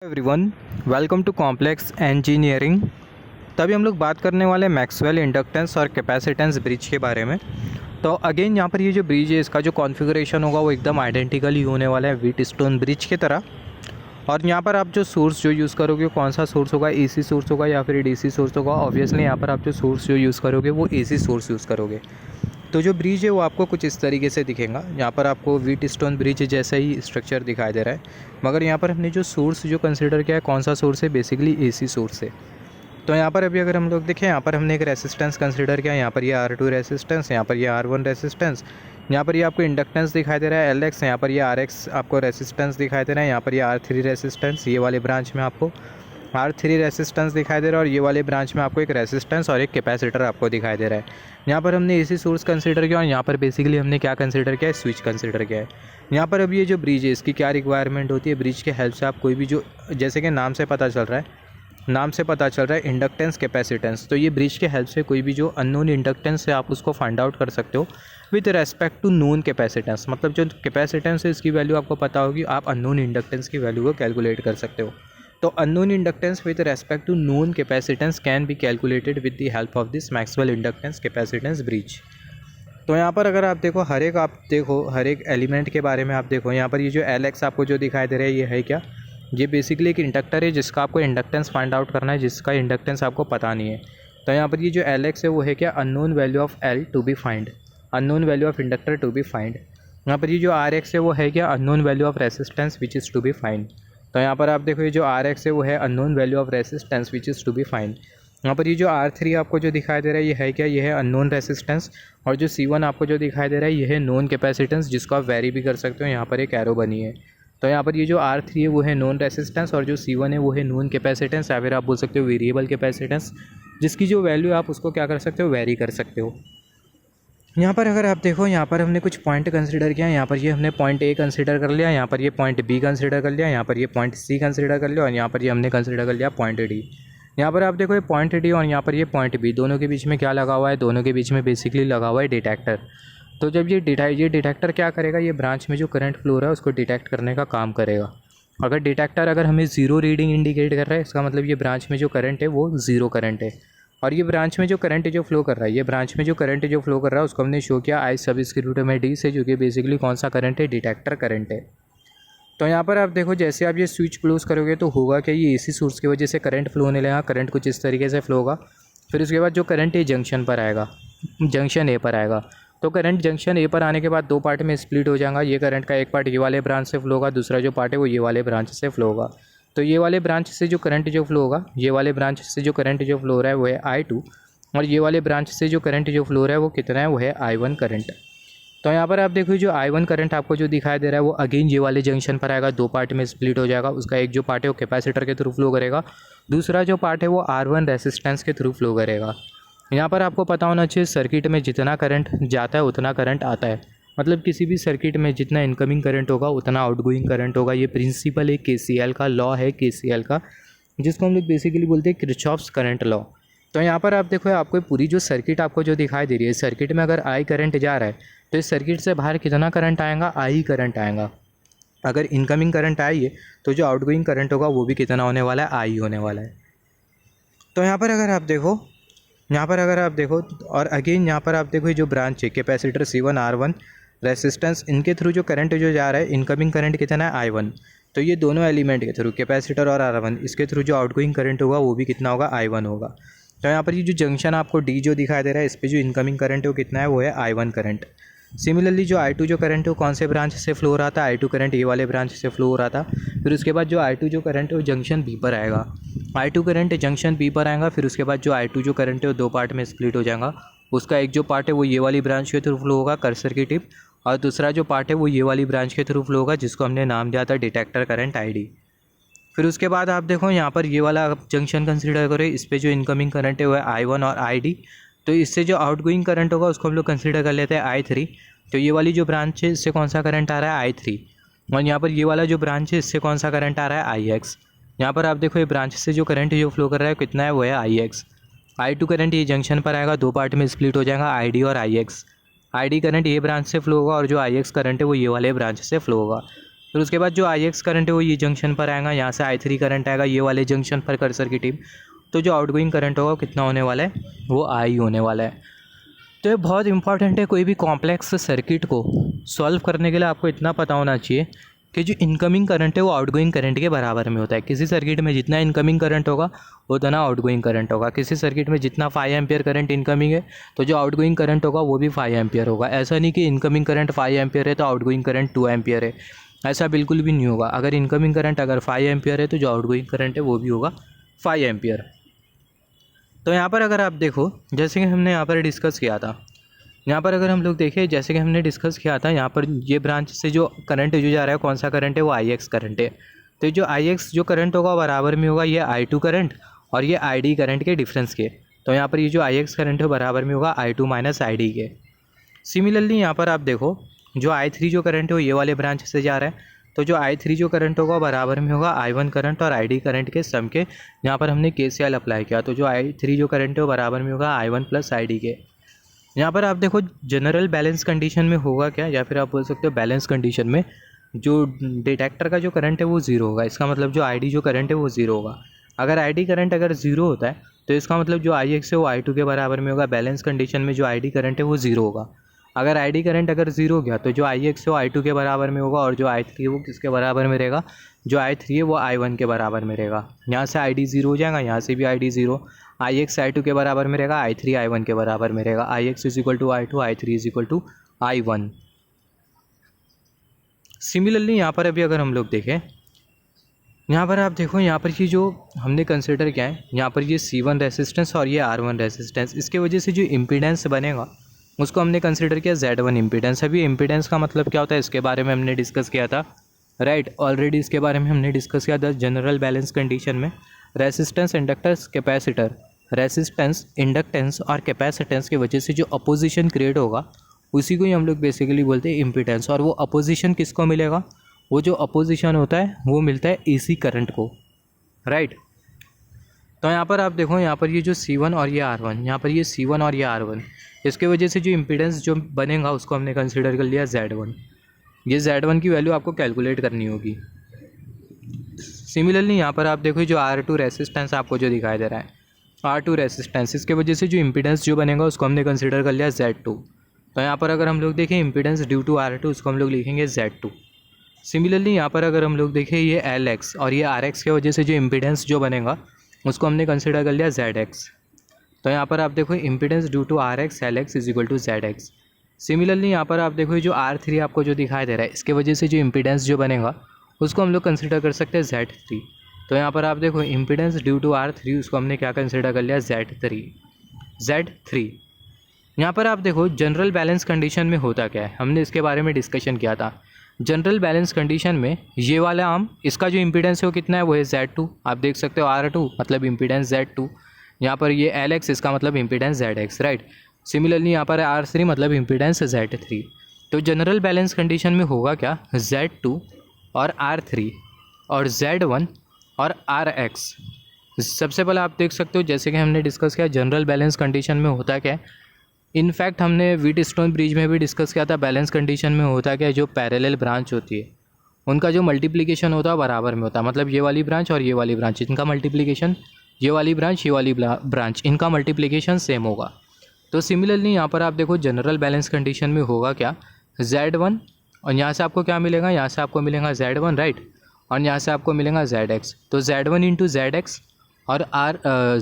Everyone, welcome to complex engineering. तभी हम लोग बात करने वाले मैक्सवेल इंडक्टेंस और कैपेसिटेंस ब्रिज के बारे में। तो अगेन यहाँ पर ये जो ब्रिज है इसका जो कॉन्फ़िगरेशन होगा वो एकदम आइडेंटिकल ही होने वाला है व्हीटस्टोन ब्रिज की तरह। और यहाँ पर आप जो सोर्स जो यूज़ करोगे कौन सा सोर्स होगा, एसी सोर्स होगा या फिर डीसी सोर्स होगा। ऑब्वियसली यहाँ पर आप जो सोर्स जो यूज़ करोगे वो एसी सोर्स यूज़ करोगे। तो जो ब्रिज है वो आपको कुछ इस तरीके से दिखेगा। यहाँ पर आपको व्हीटस्टोन ब्रिज जैसा ही स्ट्रक्चर दिखाई दे रहा है, मगर यहाँ पर हमने जो सोर्स जो कंसिडर किया है कौन सा सोर्स है, बेसिकली एसी सोर्स है। तो यहाँ पर अभी अगर हम लोग देखें, यहाँ पर हमने एक रेसिस्टेंस कंसिडर किया। यहाँ पर ये R2 रेसिस्टेंस, यहाँ पर ये R1 रेसिस्टेंस, यहाँ पर ये आपको इंडक्टेंस दिखाई दे रहा है LX, यहाँ पर ये RX आपको रेसिस्टेंस दिखाई दे रहा है, यहाँ पर ये R3 रेसिस्टेंस, ये वाले ब्रांच में आपको R3 रेसिस्टेंस दिखाई दे रहा है, और ये वाले ब्रांच में आपको एक रेसिस्टेंस और एक कैपेसिटर आपको दिखाई दे रहा है। यहाँ पर हमने एसी सोर्स कंसिडर किया और यहाँ पर बेसिकली हमने क्या कंसिडर किया है, स्विच कंसिडर किया है। यहाँ पर अब ये जो ब्रिज है इसकी क्या रिक्वायरमेंट होती है, ब्रिज के हेल्प से आप कोई भी जो, जैसे कि नाम से पता चल रहा है इंडक्टेंस कैपेसिटेंस, तो ये ब्रिज के हेल्प से कोई भी जो अननोन इंडक्टेंस है आप उसको फाइंड आउट कर सकते हो with respect to known capacitance. मतलब जो कैपेसिटेंस है इसकी वैल्यू आपको पता होगी, आप अननोन इंडक्टेंस की वैल्यू को कैलकुलेट कर सकते हो। तो unknown inductance with respect to known capacitance can be calculated with the help of this Maxwell inductance capacitance bridge. तो यहाँ पर अगर आप देखो हर एक एलिमेंट के बारे में आप देखो, यहाँ पर ये जो LX आपको जो दिखाई दे रहा है ये है क्या, ये बेसिकली एक इंडक्टर है जिसका आपको इंडक्टेंस फाइंड आउट करना है, जिसका इंडक्टेंस आपको पता नहीं है। तो यहाँ पर ये जो LX है वो है क्या, unknown value of L to be find, unknown value of inductor to be find. यहाँ पर ये जो RX है वो है क्या, unknown value of resistance which is to be find. तो यहाँ पर आप देखो ये जो RX है वो है unknown value of resistance which is to be find. यहाँ पर ये जो R3 आपको जो दिखाई दे रहा है ये है क्या, ये है अननोन रेसिस्टेंस, और जो C1 आपको जो दिखाई दे रहा है ये है नोन कैपेसिटेंस, जिसको आप वेरी भी कर सकते हो। यहाँ पर एक एरो बनी है। तो यहाँ पर ये जो R3 है वो है नोन रेसिस्टेंस और जो C1 है वो है नोन कैपेसिटेंस, या फिर आप बोल सकते हो वेरिएबल कैपेसिटेंस, जिसकी जो वैल्यू आप उसको क्या कर सकते हो, वेरी कर सकते हो। यहाँ पर अगर आप देखो, यहाँ पर हमने कुछ पॉइंट कंसिडर किया। यहाँ पर ये हमने पॉइंट A कंसिडर कर लिया, यहाँ पर ये पॉइंट B कंसिडर कर लिया, यहाँ पर ये पॉइंट C कंसिडर कर लिया, और यहाँ पर ये हमने कंसिडर कर लिया पॉइंट D। यहाँ पर आप देखो ये पॉइंट D और यहाँ पर ये पॉइंट B, दोनों के बीच में क्या लगा हुआ है, दोनों के बीच में बेसिकली लगा हुआ है डिटेक्टर। तो जब ये डिटेक्टर क्या करेगा, ये ब्रांच में जो करंट फ्लो हो रहा है उसको डिटेक्ट करने का काम करेगा। अगर डिटेक्टर अगर हमें ज़ीरो रीडिंग इंडिकेट कर रहा है, इसका मतलब ये ब्रांच में जो करंट है वो ज़ीरो करंट है। और ये ब्रांच में जो करंट जो फ्लो कर रहा है, ये ब्रांच में जो करंट जो फ्लो कर रहा है उसको हमने शो किया I सब्सक्रिप्ट में D से, जो कि बेसिकली कौन सा करंट है, डिटेक्टर करंट है। तो यहाँ पर आप देखो जैसे आप ये स्विच क्लोज करोगे तो होगा क्या, ये AC सोर्स की वजह से करंट फ्लो होने लगा, करंट कुछ इस तरीके से फ्लो होगा। फिर उसके बाद जो करंट है जंक्शन पर आएगा, जंक्शन A पर आएगा। तो करंट जंक्शन A पर आने के बाद दो पार्ट में स्प्लिट हो जाएगा। ये करंट का एक पार्ट ये वाले ब्रांच से फ्लो होगा, दूसरा जो पार्ट है वो ये वाले ब्रांच से फ्लो होगा। तो ये वाले ब्रांच से जो करंट जो फ्लो होगा, ये वाले ब्रांच से जो करंट जो फ्लो हो रहा है वो है I2, और ये वाले ब्रांच से जो करंट जो फ्लो हो रहा है वो कितना है, वो है I1 करंट। तो यहाँ पर आप देखो जो I1 करंट आपको जो दिखाई दे रहा है वो अगेन ये वाले जंक्शन पर आएगा, दो पार्ट में स्प्लिट हो जाएगा। उसका एक जो पार्ट है वो कैपेसिटर के थ्रू फ्लो करेगा, दूसरा जो पार्ट है वो R1 रेसिस्टेंस के थ्रू फ्लो करेगा। यहाँ पर आपको पता होना चाहिए सर्किट में जितना करंट जाता है उतना करंट आता है। मतलब किसी भी सर्किट में जितना इनकमिंग करंट होगा उतना आउटगोइंग करंट होगा। ये प्रिंसिपल है KCL का, लॉ है KCL का, जिसको हम लोग बेसिकली बोलते हैं किरचॉफ्स करंट लॉ। तो यहाँ पर आप देखो आपको पूरी जो सर्किट आपको जो दिखाई दे रही है, सर्किट में अगर I करंट जा रहा है तो इस सर्किट से बाहर कितना करंट आएगा, I करंट आएगा। अगर इनकमिंग करंट आई है तो जो आउटगोइंग करंट होगा वो भी कितना होने वाला है, I होने वाला है। तो यहाँ पर अगर आप देखो और अगेन यहाँ पर आप देखो जो ब्रांच है कैपेसिटर C1 R1 रेसिस्टेंस, इनके थ्रू जो करंट जो जा रहा है, इनकमिंग करंट कितना है, I1। तो ये दोनों एलिमेंट के थ्रू कैपेसिटर और R1, इसके थ्रू जो आउटगोइंग करंट होगा वो भी कितना होगा, I1 होगा। तो यहाँ पर ये जो जंक्शन आपको D जो दिखाई दे रहा है, इस पर जो इनकमिंग करंट है वो कितना है, वो है I1 करंट। सिमिलरली जो I2 जो करंट है वो कौन से ब्रांच से फ्लो हो रहा था, I2 करंट ये वाले ब्रांच से फ्लो हो रहा था। फिर उसके बाद जो I2 जो करंट है वो जंक्शन B पर आएगा, I2 करंट जंक्शन B पर आएगा। फिर उसके बाद जो I2 जो करंट है वो दो पार्ट में स्प्लिट हो जाएगा। उसका एक जो पार्ट है वो ये वाली ब्रांच के थ्रू फ्लो होगा, कर्सर की टिप, और दूसरा जो पार्ट है वो ये वाली ब्रांच के थ्रू फ्लो होगा, जिसको हमने नाम दिया था डिटेक्टर करंट ID। फिर उसके बाद आप देखो यहाँ पर ये वाला जंक्शन कंसिडर करें, इस पर जो इनकमिंग करंट है वो है I1 और ID। तो इससे जो आउटगोइंग करंट होगा उसको हम लोग कंसिडर कर लेते हैं I3। तो ये वाली जो ब्रांच है इससे कौन सा करंट आ रहा है, I3, और यहाँ पर ये वाला जो ब्रांच है इससे कौन सा करंट आ रहा है, IX। यहाँ पर आप देखो ये ब्रांच से जो करंट जो फ्लो कर रहा है कितना है, वो है IX। I2 करंट ये जंक्शन पर आएगा, दो पार्ट में स्प्लिट हो जाएगा, ID और IX। ID करंट ये ब्रांच से फ्लो होगा और जो IX करंट है वो ये वाले ब्रांच से फ्लो होगा। फिर उसके बाद जो IX करंट है वो ये जंक्शन पर आएगा, यहाँ से I3 करंट आएगा ये वाले जंक्शन पर कर्सर की टिप। तो जो आउटगोइंग करंट होगा कितना होने वाला है, वो I होने वाला है। तो ये बहुत इंपॉर्टेंट है, कोई भी कॉम्प्लेक्स सर्किट को सॉल्व करने के लिए आपको इतना पता होना चाहिए कि जो इनकमिंग करंट है वो आउटगोइंग करंट के बराबर में होता है। किसी सर्किट में जितना इनकमिंग करंट होगा उतना आउटगोइंग करंट होगा। किसी सर्किट में जितना 5 एम्पियर करंट इनकमिंग है तो जो आउटगोइंग करंट होगा वो भी 5 एम्पियर होगा। ऐसा नहीं कि इनकमिंग करंट 5 एम्पियर है तो आउटगोइंग करंट 2 एम्पियर है, ऐसा बिल्कुल भी नहीं होगा। अगर इनकमिंग करंट अगर 5 एम्पियर है तो जो आउटगोइंग करंट है वो भी होगा 5 एम्पियर। तो यहाँ पर अगर आप देखो, जैसे कि हमने यहाँ पर डिस्कस किया था, यहाँ पर अगर हम लोग देखें जैसे कि हमने डिस्कस किया था, यहाँ पर ये ब्रांच से जो करंट जो जा रहा है कौन सा करंट है, वो IX करंट है। तो जो IX जो करंट होगा बराबर में होगा ये I2 करंट और ये ID करंट के डिफरेंस के। तो यहाँ पर ये जो IX करंट है बराबर में होगा I2 माइनस ID के। सिमिलरली यहाँ पर आप देखो जो I3 जो करंट है वो ये वाले ब्रांच से जा रहा है, तो जो I3 जो करंट होगा बराबर में होगा I1 करंट और ID करंट के सम के। यहाँ पर हमने KCL अप्लाई किया तो जो I3 जो करंट है वो बराबर में होगा I1 प्लस ID के। यहाँ पर आप देखो जनरल बैलेंस कंडीशन में होगा क्या, या फिर आप बोल सकते हो बैलेंस कंडीशन में जो डिटेक्टर का जो करंट है वो ज़ीरो होगा। इसका मतलब जो ID जो करंट है वो ज़ीरो होगा। अगर ID करंट अगर ज़ीरो होता है तो इसका मतलब जो IX है वो I2 के बराबर में होगा। बैलेंस कंडीशन में जो ID करंट है वो ज़ीरो होगा। अगर ID करंट अगर ज़ीरो हो गया तो जो IX है वो I2 के बराबर में होगा और जो I3 है वो किसके बराबर में रहेगा, जो I3 है वो I1 के बराबर में रहेगा। यहाँ से ID ज़ीरो हो जाएगा, यहाँ से भी ID ज़ीरो। IX I2 के बराबर में रहेगा, I3 I1 के बराबर में रहेगा। IX is equal to I2, I3 is equal to I1। Similarly यहाँ पर अभी अगर हम लोग देखें, यहाँ पर आप देखो यहाँ पर ये जो हमने कंसिडर किया है, यहाँ पर ये C1 रेसिस्टेंस और ये R1 रेसिस्टेंस, इसके वजह से जो इम्पीडेंस बनेगा उसको हमने कंसिडर किया Z1 इम्पीडेंस। अभी इम्पीडेंस का मतलब क्या होता है इसके बारे में हमने डिस्कस किया था, राइट। ऑलरेडी इसके बारे में हमने डिस्कस किया था जनरल बैलेंस कंडीशन में। Resistance, inductance, capacitor, resistance, inductance और कैपेसिटेंस की वजह से जो अपोजिशन क्रिएट होगा उसी को ही हम लोग बेसिकली बोलते हैं इम्पीडेंस। और वो अपोजिशन किसको मिलेगा, वो जो अपोजिशन होता है वो मिलता है AC करंट को, राइट। तो यहाँ पर आप देखो यहाँ पर ये जो C1 और ये R1, यहाँ पर ये C1 और ये R1, इसके वजह से जो इम्पीडेंस जो बनेगा उसको हमने कंसिडर कर लिया Z1। ये Z1 की वैल्यू आपको कैलकुलेट करनी होगी। सिमिलरली यहाँ पर आप देखो जो R2 रेसिस्टेंस आपको जो दिखाई दे रहा है, R2 रेसिस्टेंस, इसके वजह से जो इम्पीडेंस जो बनेगा उसको हमने कंसिडर कर लिया Z2। तो यहाँ पर अगर हम लोग देखें इम्पीडेंस ड्यू टू R2 उसको हम लोग लिखेंगे Z2। सिमिलरली यहाँ पर अगर हम लोग देखें ये LX और ये RX के वजह से जो इम्पीडेंस जो बनेगा उसको हमने कंसिडर कर लिया ZX। तो यहाँ पर आप देखो impedance due to RX LX is equal to ZX। Similarly यहाँ पर आप देखो जो R3 आपको जो दिखाई दे रहा है इसके वजह से जो इम्पीडेंस जो बनेगा उसको हम लोग कंसिडर कर सकते हैं Z3। तो यहाँ पर आप देखो इम्पीडेंस ड्यू टू R3 उसको हमने क्या कंसिडर कर लिया Z3। यहाँ पर आप देखो जनरल बैलेंस कंडीशन में होता क्या है, हमने इसके बारे में डिस्कशन किया था। जनरल बैलेंस कंडीशन में ये वाला आर्म इसका जो इम्पीडेंस है वो कितना है, वो है Z2। आप देख सकते हो R2 मतलब इम्पीडेंस Z2, यहाँ पर ये LX इसका मतलब इम्पीडेंस ZX, राइट। सिमिलरली यहाँ पर R3 मतलब इम्पीडेंस Z3। तो जनरल बैलेंस कंडीशन में होगा क्या, Z2 और R3 और Z1 और RX। सबसे पहले आप देख सकते हो जैसे कि हमने डिस्कस किया जनरल बैलेंस कंडीशन में होता क्या है। इनफैक्ट हमने व्हीटस्टोन ब्रिज में भी डिस्कस किया था बैलेंस कंडीशन में होता क्या है, जो पैरेलल ब्रांच होती है उनका जो मल्टीप्लिकेशन होता है बराबर में होता है। मतलब ये वाली ब्रांच और ये वाली ब्रांच इनका मल्टीप्लिकेशन, ये वाली ब्रांच ये वाली ब्रांच इनका मल्टीप्लिकेशन सेम होगा। तो सिमिलरली यहाँ पर आप देखो जनरल बैलेंस कंडीशन में होगा क्या, Z1 और यहाँ से आपको क्या मिलेगा, यहाँ से आपको मिलेगा Z1, राइट, और यहाँ से आपको मिलेगा ZX। तो Z1 इंटू ZX और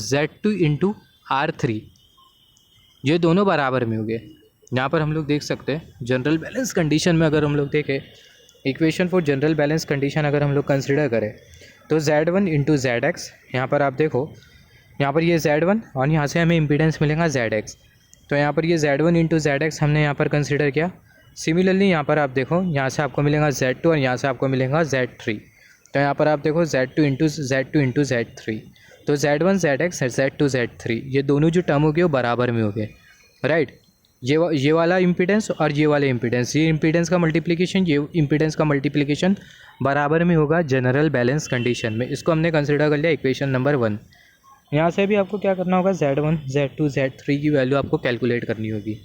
Z2 इंटू R3 ये दोनों बराबर में हो गए। यहाँ पर हम लोग देख सकते हैं जनरल बैलेंस कंडीशन में अगर हम लोग देखें equation for general balance condition अगर हम लोग कंसिडर करें तो Z1 इंटू ZX, यहाँ पर आप देखो यहाँ पर ये Z1 और यहाँ से हमें इम्पीडेंस मिलेगा ZX। तो यहाँ पर ये Z1 इंटू ZX हमने यहाँ पर कंसिडर किया। सिमिलरली यहाँ पर आप देखो यहाँ से आपको मिलेगा Z2 और यहाँ से आपको मिलेगा Z3। तो यहाँ पर आप देखो Z2 इंटू Z3, तो Z1 ZX Z2 Z3 ये दोनों जो टर्म हो गए वो बराबर में हो गए, राइट। ये वाला इम्पीडेंस और ये वाला इम्पीडेंस, ये इम्पीडेंस का मल्टीप्लिकेशन ये इम्पीडेंस का मल्टीप्लिकेशन बराबर में होगा जनरल बैलेंस कंडीशन में। इसको हमने कंसिडर कर लिया इक्वेशन नंबर 1। यहाँ से भी आपको क्या करना होगा, Z1 Z2 Z3 की वैल्यू आपको कैलकुलेट करनी होगी।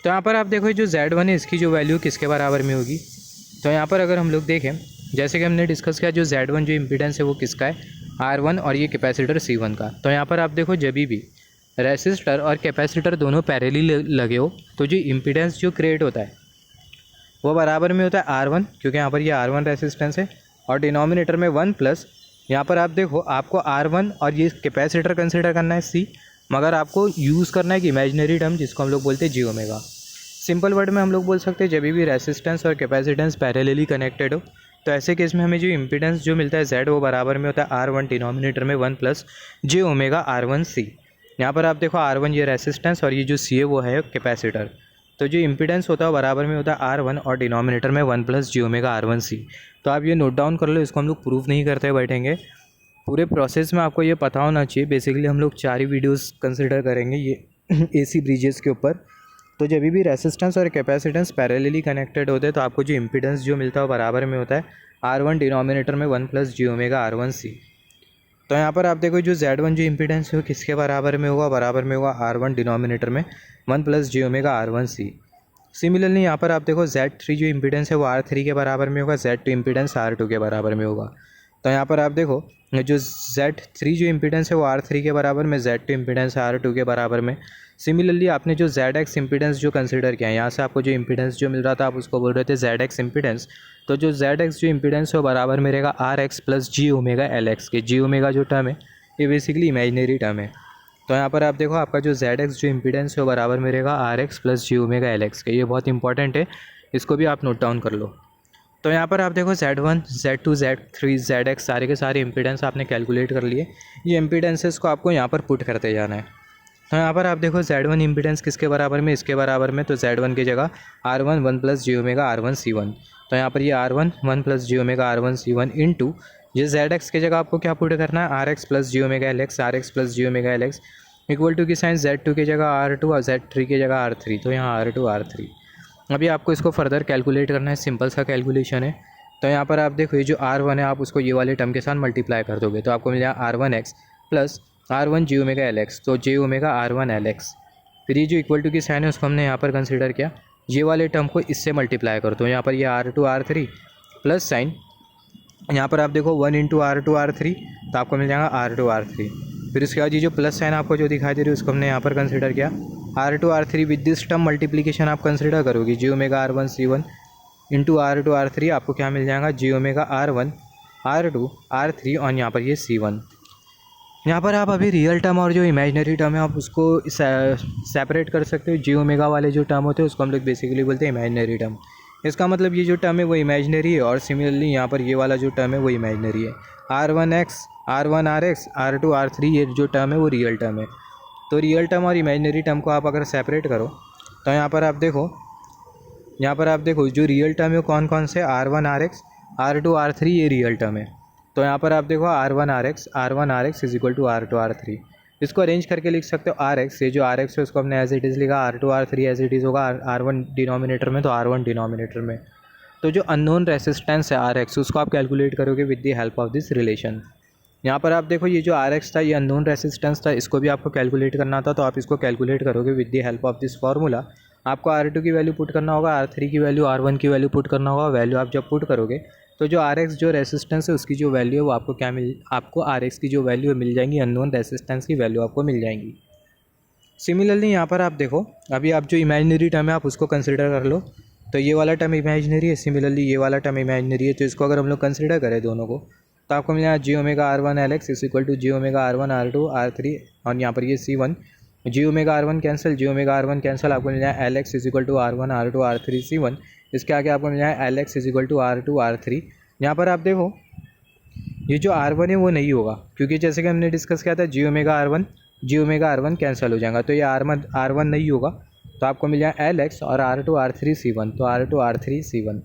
तो यहाँ पर आप देखो जो Z1 है इसकी जो वैल्यू किसके बराबर में होगी, तो यहाँ पर अगर हम लोग देखें, जैसे कि हमने डिस्कस किया, जो Z1 जो इम्पीडेंस है वो किसका है, R1, और ये कैपेसिटर C1 का। तो यहाँ पर आप देखो, जब भी रेसिस्टर और कैपेसिटर दोनों पैरेलली लगे हो तो जो इम्पीडेंस जो क्रिएट होता है वो बराबर में होता है R1, क्योंकि यहाँ पर ये R1 रेसिस्टेंस है, और डिनोमिनेटर में 1 प्लस, यहाँ पर आप देखो आपको R1 और ये कैपेसिटर कंसिडर करना है C, मगर आपको यूज़ करना है कि इमेजिनरी टर्म जिसको हम लोग बोलते हैं J-ओमेगा। सिंपल वर्ड में हम लोग बोल सकते हैं, जब भी रेसिस्टेंस और कैपेसिटेंस पैरेलली कनेक्टेड हो तो ऐसे केस में हमें जो इम्पीडेंस जो मिलता है Z, वो बराबर में होता है R1 डिनोमिनेटर में 1 प्लस J-ओमेगा R1C। यहाँ पर आप देखो R1 ये रेसिस्टेंस और ये जो C है वो है कैपेसिटर, तो जो इम्पीडेंस होता है बराबर में होता है R1 और डिनोमिनेटर में 1 प्लस J-ओमेगा R1C। तो आप ये नोट डाउन कर लो, इसको हम लोग प्रूफ नहीं करते बैठेंगे, पूरे प्रोसेस में आपको ये पता होना चाहिए। बेसिकली हम लोग 4 ही वीडियोस कंसिडर करेंगे ये AC ब्रिजेस के ऊपर। तो जब भी रेसिस्टेंस और कैपेसिटेंस पैरेलली कनेक्टेड होते हैं तो आपको जो इम्पीडेंस जो मिलता है वो बराबर में होता है R1 डिनोमिनेटर में 1 प्लस J-ओमेगा R1C। तो यहाँ पर आप देखो, जो Z1 जो इम्पीडेंस है वो किसके बराबर में होगा, बराबर में होगा R1 डिनोमिनेटर में 1 प्लस J-ओमेगा R1C। सिमिलरली यहाँ पर आप देखो, Z3 जो इम्पीडेंस है वो R3 के बराबर में होगा, Z2 इम्पीडेंस R2 के बराबर में होगा। तो यहाँ पर आप देखो, जो Z3 जो इम्पीडेंस है वो R3 के बराबर में, Z2 इम्पीडेंस R2 के बराबर में। सिमिलरली आपने जो ZX इम्पीडेंस जो कंसिडर किया है, यहाँ से आपको जो इम्पीडेंस जो मिल रहा था आप उसको बोल रहे थे ZX इम्पीडेंस। तो जो ZX जो इम्पीडेंस है वो बराबर में रहेगा RX प्लस J-ओमेगा LX के। J-ओमेगा जो टर्म है ये बेसिकली इमेजिनरी टर्म है। तो यहाँ पर आप देखो, आपका जो ZX जो इम्पीडेंस है वो बराबर में रहेगा RX प्लस J-ओमेगा LX के। ये बहुत इंपॉर्टेंट है, इसको भी आप नोट डाउन कर लो। तो यहाँ पर आप देखो, Z1, Z2, Z3, ZX सारे के सारे इम्पीडेंस आपने कैलकुलेट कर लिए। ये इम्पीडेंसेस को आपको यहाँ पर पुट करते जाना है। तो यहाँ पर आप देखो, Z1 इम्पीडेंस किसके बराबर में, इसके बराबर में। तो Z1 की जगह R1 1 प्लस J-ओमेगा R1C1। तो यहाँ पर ये R1 1 प्लस J-ओमेगा R1C1 इंटू ये ZX की जगह आपको क्या पुट करना है, RX plus J omega LX, RX plus J omega LX equal to की साइन Z2 की जगह R2 और Z3 की जगह R3। तो यहाँ R2 R3। अभी आपको इसको फर्दर कैलकुलेट करना है, सिंपल सा कैलकुलेशन है। तो यहाँ पर आप देखो, ये जो R1 है आप उसको ये वाले टर्म के साथ मल्टीप्लाई कर दोगे तो आपको मिल जाएगा R1X प्लस R1 J-ओमेगा LX, तो J-ओमेगा R1 LX। फिर ये जो इक्वल टू की साइन है उसको हमने यहाँ पर कंसिडर किया, ये वाले टर्म को इससे मल्टीप्लाई कर दो। यहाँ पर ये R2 R3 प्लस साइन, यहाँ पर आप देखो 1 इंटू R2 R3, तो आपको मिल जाएगा R2 R3। फिर उसके बाद ये जो प्लस साइन आपको जो दिखाई दे रही है उसको हमने यहाँ पर कंसिडर किया, R2 R3 with this term multiplication आप कंसिडर करोगे, J-ओमेगा R1C1 इंटू R2 R3, आपको क्या मिल जाएगा, J-ओमेगा R1 R2 R3 और यहाँ पर ये C1। यहाँ पर आप अभी रियल टर्म और जो इमेजिनरी टर्म है आप उसको सेपरेट कर सकते हो। J-ओमेगा वाले जो टर्म होते हैं उसको हम लोग बेसिकली बोलते हैं इमेजिनरी टर्म। इसका मतलब ये जो टर्म है वो इमेजिनरी है, और सिमिलरली यहाँ पर ये वाला जो टर्म है वो इमेजिनरी है। R1X R1RX R2 R3 ये जो टर्म है वो रियल टर्म है। तो रियल टर्म और इमेजिनरी टर्म को आप अगर सेपरेट करो तो यहाँ पर आप देखो जो रियल टर्म है कौन कौन से, R1RX R2 R3 ये रियल टर्म है। तो यहाँ पर आप देखो R1RX is equal to R2 R3। इसको अरेंज करके लिख सकते हो RX, ये जो RX है उसको हमने एज इट इज़ लिखा, R2 R3 as it is होगा, R1 डिनोमिनेटर में तो R1 डिनोमिनेटर में। तो जो अननोन रेसिस्टेंस है RX उसको आप कैलकुलेट करोगे with the help of this relation. यहाँ पर आप देखो, ये जो RX था ये अननोन रेसिस्टेंस था, इसको भी आपको कैलकुलेट करना था, तो आप इसको कैलकुलेट करोगे with the help of this formula. आपको R2 की वैल्यू पुट करना होगा, R3 की वैल्यू, R1 की वैल्यू पुट करना होगा। वैल्यू आप जब पुट करोगे तो जो RX जो रेसिस्टेंस है उसकी जो वैल्यू है वो आपको RX की जो वैल्यू मिल जाएंगी, अननोन रेसिस्टेंस की वैल्यू आपको मिल जाएंगी। सिमिलरली यहाँ पर आप देखो, अभी आप जो इमेजिनरी टर्म है आप उसको कंसिडर कर लो। तो ये वाला टर्म इमेजिनरी है, सिमिलरली ये वाला टर्म इमेजिनरी है। तो इसको अगर हम लोग कंसिडर करें दोनों को तो आपको मिल जाएगा J omega R1 LX is equal to J omega R1 R2 R3 और यहाँ पर ये C1। J-ओमेगा R1 cancel, J-ओमेगा R1 cancel, आपको मिल जाएगा LX is equal to R1 R2 R3 C1। इसके आगे आपको मिल जाएगा LX is equal to R2 R3। यहाँ पर आप देखो, ये जो R1 है वो नहीं होगा, क्योंकि जैसे कि हमने डिस्कस किया था J-ओमेगा R1 कैंसिल हो जाएगा, तो ये R1 नहीं होगा। तो आपको मिल जाएगा LX और R2 R3 C1, तो R2 R3 C1।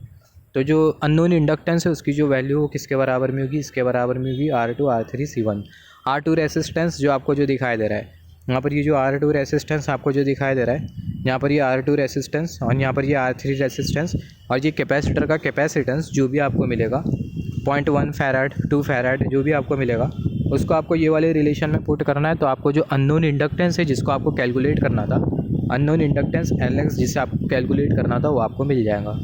तो जो अननोन इंडक्टेंस है उसकी जो वैल्यू हो किसके बराबर में होगी, इसके बराबर में होगी R2 R3 C1। R2 resistance जो आपको जो दिखाई दे रहा है, यहाँ पर ये जो R2 रेसिस्टेंस आपको जो दिखाई दे रहा है, यहाँ पर ये R2 रेसिस्टेंस और यहाँ पर ये R3 रेसिस्टेंस, और ये कैपेसिटर का कैपेसिटेंस जो भी आपको मिलेगा 0.1 फैराड 2 फैराड जो भी आपको मिलेगा उसको आपको ये वाले रिलेशन में पुट करना है। तो आपको जो अननोन इंडक्टेंस है जिसको आपको कैलकुलेट करना था, अननोन इंडक्टेंस LX जिसे आपको कैलकुलेट करना था, वो आपको मिल जाएगा।